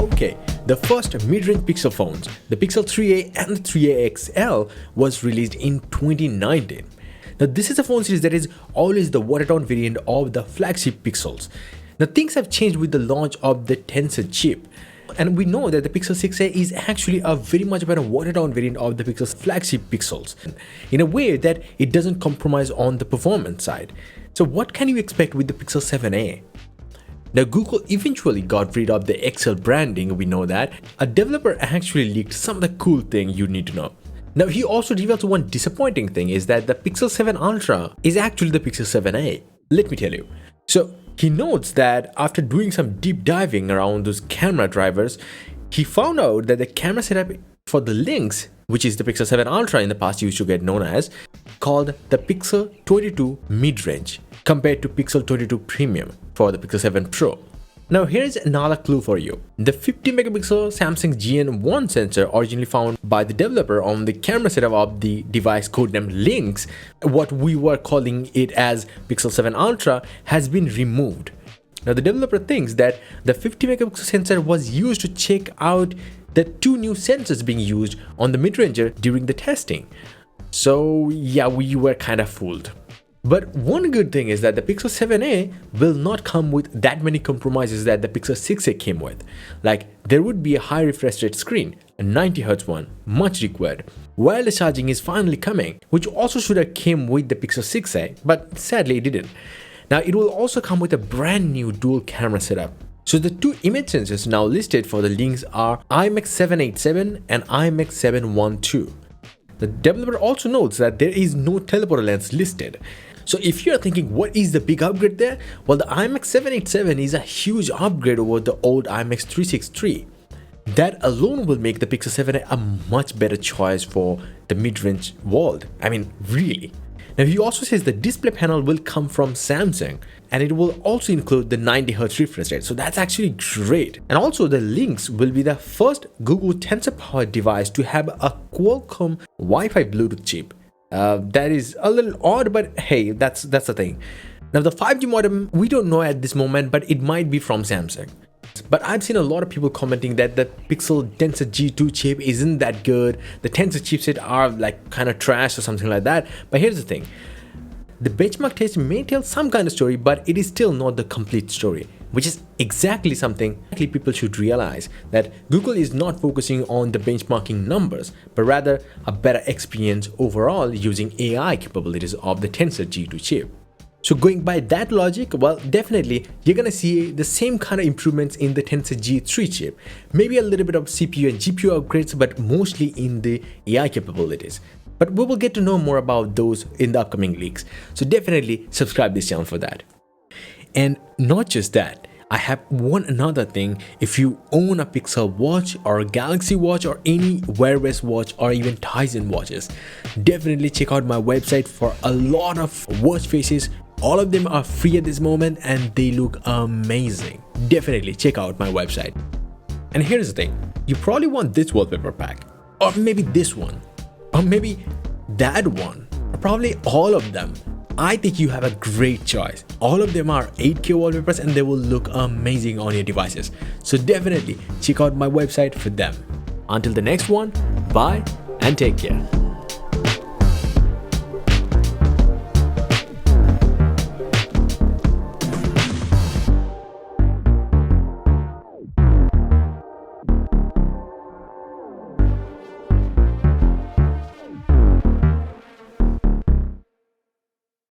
Okay, the first mid-range Pixel phones, the Pixel 3a and the 3a XL, was released in 2019. Now this is a phone series that is always the watered-down variant of the flagship Pixels. Now things have changed with the launch of the Tensor chip. And we know that the Pixel 6a is actually a very much better watered-down variant of the Pixel's flagship Pixels, in a way that it doesn't compromise on the performance side. So what can you expect with the Pixel 7a? Now Google eventually got rid of the XL branding, we know that. A developer actually leaked some of the cool things you need to know. Now he also revealed one disappointing thing, is that the Pixel 7 Ultra is actually the Pixel 7a. Let me tell you. So he notes that after doing some deep diving around those camera drivers, he found out that the camera setup for the Lynx, which is the Pixel 7 Ultra in the past used to get known as, called the Pixel 22 mid-range compared to Pixel 22 Premium for the Pixel 7 Pro. Now here's another clue for you. The 50 megapixel Samsung GN1 sensor originally found by the developer on the camera setup of the device codenamed Lynx, what we were calling it as Pixel 7 Ultra, has been removed. Now the developer thinks that the 50 megapixel sensor was used to check out the two new sensors being used on the midranger during the testing. So yeah, we were kind of fooled. But one good thing is that the Pixel 7a will not come with that many compromises that the Pixel 6a came with. Like, there would be a high refresh rate screen, a 90Hz one, much required. Wireless charging is finally coming, which also should have came with the Pixel 6a, but sadly it didn't. Now it will also come with a brand new dual camera setup. So the two image sensors now listed for the Lynx are IMX787 and IMX712. The developer also notes that there is no teleporter lens listed. So if you're thinking what is the big upgrade there, well, the IMX787 is a huge upgrade over the old IMX363. That alone will make the Pixel 7 a much better choice for the mid-range world. I mean, really. Now he also says the display panel will come from Samsung, and it will also include the 90Hz refresh rate, so that's actually great. And also the Lynx will be the first Google Tensor powered device to have a Qualcomm Wi-Fi Bluetooth chip. That is a little odd, but hey, that's the thing. Now the 5G modem, we don't know at this moment, but it might be from Samsung. But I've seen a lot of people commenting that the Pixel Tensor G2 chip isn't that good, the Tensor chipset are like kind of trash or something like that. But here's the thing, the benchmark test may tell some kind of story, but it is still not the complete story, which is exactly something people should realize, that Google is not focusing on the benchmarking numbers, but rather a better experience overall using AI capabilities of the Tensor G2 chip. So going by that logic, well, definitely you're gonna see the same kind of improvements in the Tensor G3 chip. Maybe a little bit of CPU and GPU upgrades, but mostly in the AI capabilities. But we will get to know more about those in the upcoming leaks. So definitely subscribe this channel for that. And not just that, I have one another thing. If you own a Pixel watch or a Galaxy watch or any Wear OS watch or even Tizen watches, definitely check out my website for a lot of watch faces. All of them are free at this moment and they look amazing. Definitely check out my website. And here's the thing, you probably want this wallpaper pack, or maybe this one, or maybe that one, or probably all of them. I think you have a great choice. All of them are 8K wallpapers and they will look amazing on your devices. So definitely check out my website for them. Until the next one, bye and take care.